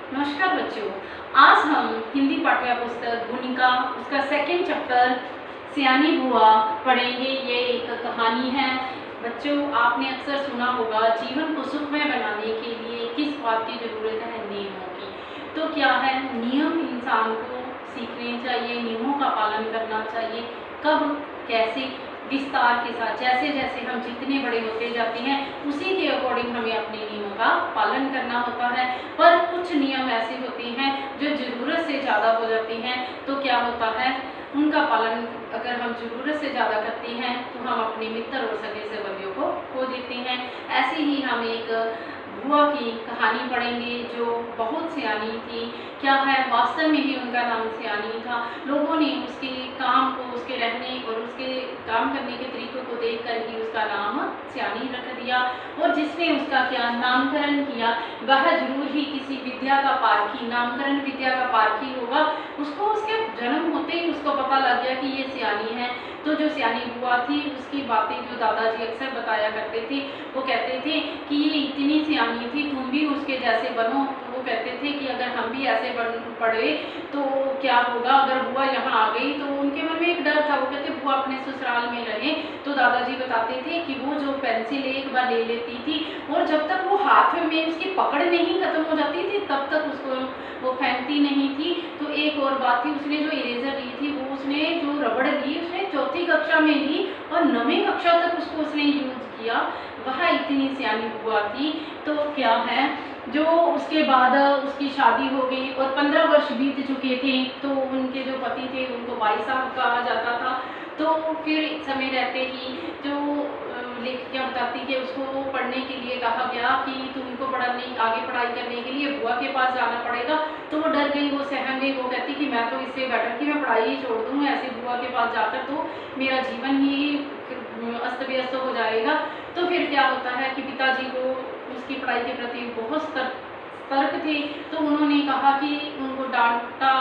नमस्कार बच्चों, आज हम हिंदी पाठ्य पुस्तक भूमिका उसका सेकंड चैप्टर सियानी बुआ पढ़ेंगे। ये एक कहानी है। बच्चों, आपने अक्सर सुना होगा जीवन को सुखमय बनाने के लिए किस बात की जरूरत है? नियमों की। तो क्या है, नियम इंसान को सीखने चाहिए, नियमों का पालन करना चाहिए। कब, कैसे, विस्तार के साथ, जैसे जैसे हम जितने बड़े होते जाते हैं उसी के अकॉर्डिंग हमें अपने नियमों का पालन करना होता है। पर कुछ नियम ऐसे होते हैं जो ज़रूरत से ज़्यादा हो जाते हैं, तो क्या होता है, उनका पालन अगर हम ज़रूरत से ज़्यादा करते हैं तो हम अपने मित्र और सगे संबंधियों को खो देते हैं। ऐसे ही हम एक बुआ की कहानी पढ़ेंगे जो बहुत सियानी थी। क्या है, वास्तव में ही उनका नाम सियानी था। लोगों ने उसके काम को, उसके रहने और उसके काम करने के तरीकों को देखकर ही उसका नाम सियानी रख दिया। और जिसने उसका क्या नामकरण किया वह जरूर ही किसी विद्या का पारखी, नामकरण विद्या का पारखी होगा। उसको उसके जन्म होते ही उसको पता लग गया कि ये सियानी है। तो जो सियानी बुआ थी उसकी बातें जो दादाजी अक्सर बताया करते थे, वो कहते थे कि ये इतनी सियानी थी, तुम भी उसके जैसे बनो। तो वो कहते थे कि अगर हम भी ऐसे पढ़े तो क्या होगा, अगर बुआ यहाँ आ गई। तो उनके मन में एक डर था। वो कहते बुआ अपने ससुराल में रहे। तो दादाजी बताते थे कि वो जो पेंसिल एक बार ले लेती थी और जब तक वो हाथ में उसकी पकड़ नहीं खत्म हो जाती थी तब तक उसको वो फेंकती नहीं थी। तो एक और बात थी, उसने जो इरेजर ली थी वो उसने जो रबड़ ली उसने चौथी कक्षा में ली और 9वीं कक्षा तक उसको उसने यूज किया। वह इतनी सियानी बुआ थी। तो क्या है, जो उसके बाद उसकी शादी हो गई और 15 वर्ष बीत चुके थे तो उनके जो पति थे उनको भाई साहब कहा जाता था। तो फिर समय रहते ही जो लेखिका बताती कि उसको पढ़ने के लिए कहा गया कि तुमको आगे पढ़ाई करने के लिए बुआ के पास जाना पड़ेगा। तो वो डर गई, वो सहम गई। वो कहती कि मैं तो इससे बेटर कि मैं पढ़ाई ही छोड़ दूँ, ऐसे बुआ के पास जाकर तो मेरा जीवन ही अस्त व्यस्त हो जाएगा। तो फिर क्या होता है कि पिताजी को उसकी पढ़ाई के प्रति बहुत सतर्क थे। तो उन्होंने कहा कि उनको डांटा,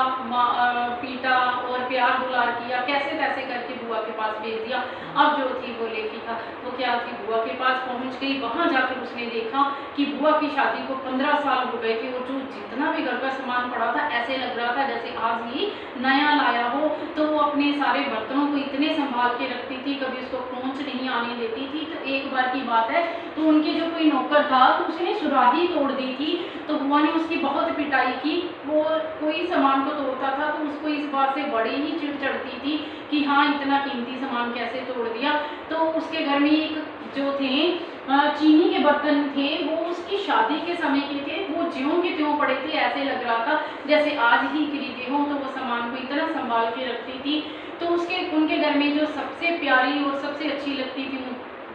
पीटा और प्यार दुलार किया, कैसे तैसे करके बुआ के पास भेज दिया। अब जो थी वो लेखिका, वो क्या थी, बुआ के पास पहुंच गई। वहां जाकर उसने देखा कि बुआ की शादी को 15 साल हो गए थे और जो जितना भी घर का सामान पड़ा था ऐसे लग रहा था जैसे आज ही नया लाया हो। तो वो अपने सारे बर्तनों को इतने संभाल के रखती थी, कभी उसको खोंच नहीं आने देती थी। तो एक बार की बात है, तो उनके जो कोई नौकर था तो उसने सुराही तोड़ दी थी। तो बुआ ने उसकी बहुत पिटाई की। वो कोई सामान को तोड़ता था तो उसको इस बात से बड़ी ही चिढ़ चढ़ती थी कि हाँ, इतना कीमती सामान कैसे तोड़ दिया। तो उसके घर में एक जो थे चीनी के बर्तन थे, वो उसकी शादी के समय के थे, वो ज्यों के त्यों पड़े थे। ऐसे लग रहा था जैसे आज ही खरीदे हों। तो वो सामान को इतना संभाल के रखती थी। तो उनके घर में जो सबसे प्यारी और सबसे अच्छी लगती थी,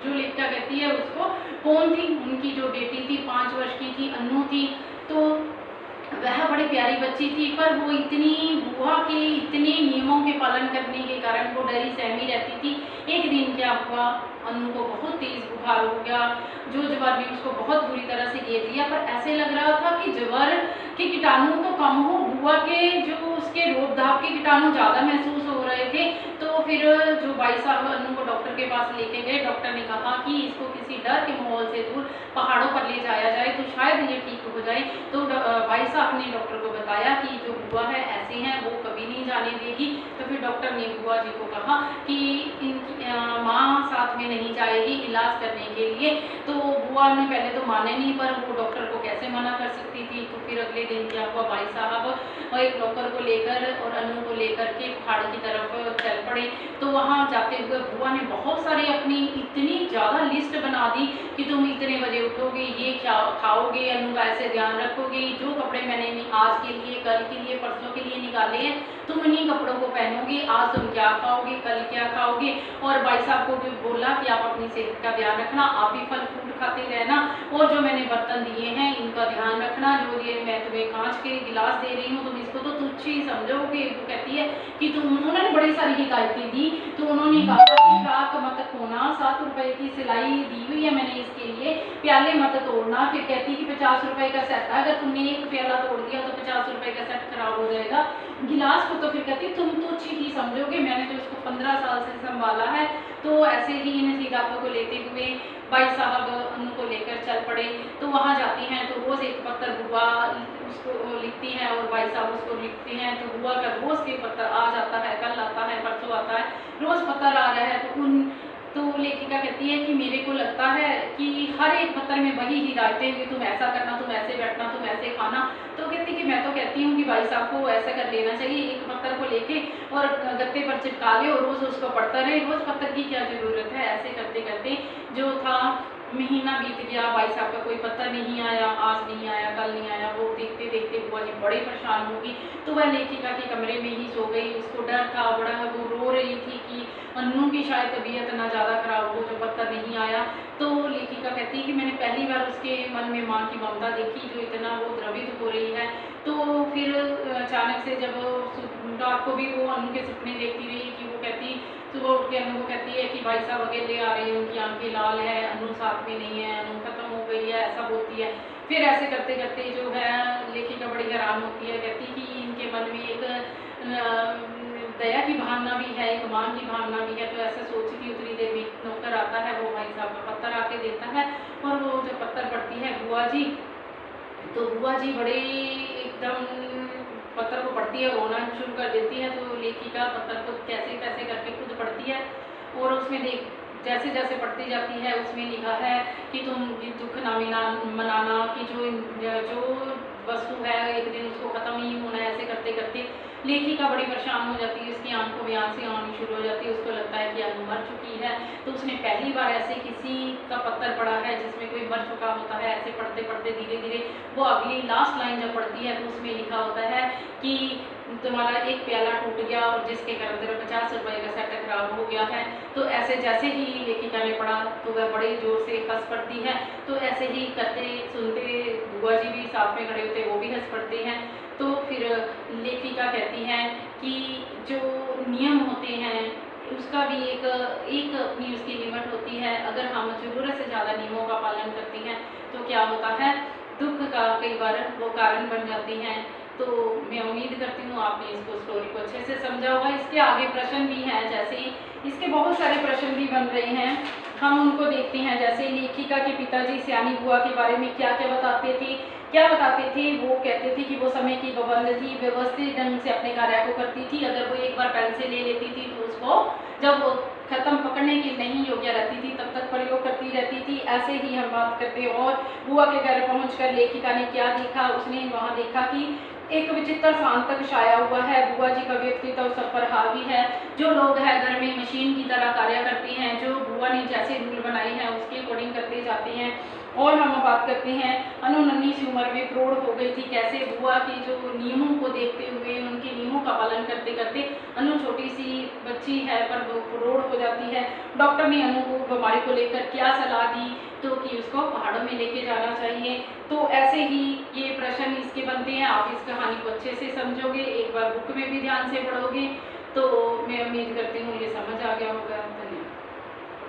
जो लेखिका कहती है उसको, कौन थी, उनकी जो बेटी थी 5 वर्ष की थी, अन्नू थी। तो वह बड़ी प्यारी बच्ची थी, पर वो इतनी बुआ के इतने नियमों के पालन करने के कारण वो डरी सहमी रहती थी। एक दिन क्या हुआ, अन्नू को बहुत तेज बुखार हो गया। जो जवार भी उसको बहुत बुरी तरह से घेर लिया, पर ऐसे लग रहा था कि जवार के कीटाणु तो कम हो, बुआ के जो उसके रोग धाप के कीटाणु ज़्यादा महसूस हो रहे थे। तो फिर जो भाई साहब अन्नू को डॉक्टर के पास लेके गए। डॉक्टर ने कहा कि इसको किसी डर के माहौल से दूर पहाड़ों पर ले जाया जाए तो शायद ये ठीक हो जाए। तो भाई साहब ने डॉक्टर को बताया कि जो बुआ है ऐसे हैं, वो कभी नहीं जाने देगी। तो फिर डॉक्टर ने बुआ जी को कहा कि इनकी माँ साथ में नहीं जाएगी इलाज करने के लिए। तो बुआ ने पहले तो माने नहीं, पर वो डॉक्टर को कैसे मना कर सकती थी। तो फिर अगले दिन क्या हुआ, भाई साहब और एक डॉक्टर को लेकर और अन्नू को लेकर के पहाड़ की तरफ चल पड़े। तो वहाँ जाते हुए बुआ ने बहुत सारी अपनी इतनी ज़्यादा लिस्ट बना दी कि तुम इतने बजे उठोगे, ये क्या खाओगे, अन्नू का ऐसे ध्यान रखोगे, जो कपड़े मैंने आज के लिए, कल के लिए, परसों के लिए निकाले हैं तुम इन्हीं कपड़ों को पहनोगे, आज तुम क्या खाओगे, कल क्या खाओगे। और भाई साहब को भी बोला कि आप अपनी सेहत का ध्यान रखना, आप भी फल फ्रूट खाते रहना, और जो मैंने बर्तन दिए हैं इनका ध्यान रखना। जो ये मैं तुम्हें कांच के गिलास दे रही हूँ तुम इसको तो तुच्छ ही समझोगे। वो कहती है कि तुम, उन्होंने बड़ी सारी हिदायतें दी। तो उन्होंने कहा कि फ्राक मत खोना, 7 रुपए की सिलाई दी हुई है मैंने इसके लिए, प्याले मत तोड़ना। फिर कहती कि 50 रुपए का सेट है, अगर तुमने एक प्याला तोड़ दिया तो 50 रुपए पड़ेगा, सेट खराब हो जाएगा। गिलास को तो फिर कहती तुम तो ठीक ही समझोगे, मैंने तो इसको 15 साल से संभाला है। तो ऐसे ही इन सीधातों को लेते हुए भाई साहब उनको लेकर चल पड़े। तो वहाँ जाती हैं तो रोज़ एक पत्र बुआ उसको लिखती हैं और भाई साहब उसको लिखते हैं। तो बुआ का रोज़ के पत्र आ जाता है, कल आता है, परसों आता है, रोज़ पत्र आ रहा है। तो लेखिका कहती है कि मेरे को लगता है कि हर एक पत्र में वही हिदायतें हुई, तुम ऐसा करना, तुम ऐसे बैठना, तुम ऐसे खाना। तो कहती कि मैं तो कहती हूँ कि भाई साहब को ऐसा कर लेना चाहिए, एक पत्र को लेके और गत्ते पर चिपका ले और रोज़ उसको पढ़ता रहे, रोज़ पत्र की क्या ज़रूरत है। ऐसे करते करते जो था महीना बीत गया, भाई साहब का कोई पता नहीं आया, आज नहीं आया, कल नहीं आया। वो देखते देखते बुआ जी बड़ी परेशान होगी। तो वह लेखिका के कमरे में ही सो गई। उसको डर था बड़ा, वो रो रही थी कि अन्नू की शायद तबीयत ना ज़्यादा खराब हो, जो पता नहीं आया। तो लेखिका कहती है कि मैंने पहली बार उसके मन में माँ की ममता देखी, जो इतना वो द्रवित हो रही है। तो फिर अचानक से जब रात को भी वो अन्नू के सपने देखती रही कि वो कहती, सुबह उठ के अनु को कहती है कि भाई साहब अकेले आ रहे हैं, उनकी आंखें लाल है, अनु साथ में नहीं है, अनु खत्म हो गई है, ऐसा बोलती है। फिर ऐसे करते करते जो है लेखिका बड़ी हैरान होती है, कहती कि इनके मन में एक दया की भावना भी है, एक मां की भावना भी है। तो ऐसा सोचती थी। उतनी देर में नौकर आता है, वो भाई साहब का पत्थर आके देता है और वो जब पत्थर पड़ती है बुआ जी, तो बुआ जी बड़े एकदम पत्थर को पढ़ती है, रोना शुरू कर देती है। तो लेखिका पत्थर को कैसे कैसे करके खुद पढ़ती है और उसमें देख जैसे जैसे पढ़ती जाती है उसमें लिखा है कि तुम दुख ना मनाना, कि जो वस्तु है एक दिन उसको ख़त्म ही होना है। ऐसे करते करते लेखिका बड़ी परेशान हो जाती है, उसकी आंखों में आंखें आनी शुरू हो जाती है। उसको लगता है कि अनु मर चुकी है। तो उसने पहली बार ऐसे किसी का पत्थर पढ़ा है जिसमें कोई मर चुका होता है। ऐसे पढ़ते पढ़ते धीरे धीरे वो अगली लास्ट लाइन जब पढ़ती है तो उसमें लिखा होता है कि तुम्हारा एक प्याला टूट गया और जिसके कारण तेरा 50 रुपये का सेट खराब हो गया है। तो ऐसे जैसे ही लेखिका ने पढ़ा तो वह बड़े जोर से हंस पड़ती है। तो ऐसे ही करते सुनते बुआ जी भी साथ में खड़े होते, वो भी हंस पड़ते हैं। तो फिर लेखिका कहती हैं कि जो नियम होते हैं उसका भी एक अपनी उसकी लिमिट होती है। अगर हम ज़रूरत से ज़्यादा नियमों का पालन करते हैं तो क्या होता है, दुख का कई बार वो कारण बन जाती हैं। तो मैं उम्मीद करती हूँ आपने इसको स्टोरी को अच्छे से समझा होगा। इसके आगे प्रश्न भी हैं, जैसे इसके बहुत सारे प्रश्न भी बन रहे हैं, हम उनको देखते हैं। जैसे लेखिका के पिताजी सियानी बुआ के बारे में क्या क्या बताते थे। वो कहते थे कि वो समय की पाबंद थी, व्यवस्थित ढंग से अपने कार्य को करती थी। अगर वो एक बार पेन से ले लेती थी तो उसको जब वो खत्म पकड़ने की नहीं योग्य रहती थी तब तक प्रयोग करती रहती थी। ऐसे ही हम बात करते हैं। और बुआ के घर पहुंचकर लेखिका ने क्या देखा, उसने वहाँ देखा कि एक विचित्र शांतक छाया हुआ है। बुआ जी का व्यक्तित्व सब पर हावी है। जो लोग हैं घर में मशीन की तरह कार्य करते हैं, जो बुआ ने जैसे रूल बनाए हैं उसके अकॉर्डिंग करते जाते हैं। और हम बात करते हैं अनु नन्ही सी उम्र में प्रौढ़ हो गई थी। कैसे बुआ की जो नियमों को देखते हुए उनके नियमों का पालन करते करते अनु छोटी सी बच्ची है पर वो प्रौढ़ हो जाती है। डॉक्टर ने अनु को बीमारी को लेकर क्या सलाह दी, तो कि उसको पहाड़ों में लेके जाना चाहिए। तो ऐसे ही ये प्रश्न इसके बनते हैं। आप इस कहानी को अच्छे से समझोगे, एक बार बुक में भी ध्यान से पढ़ोगे तो मैं उम्मीद करती हूँ ये समझ आ गया होगा। धन्यवाद।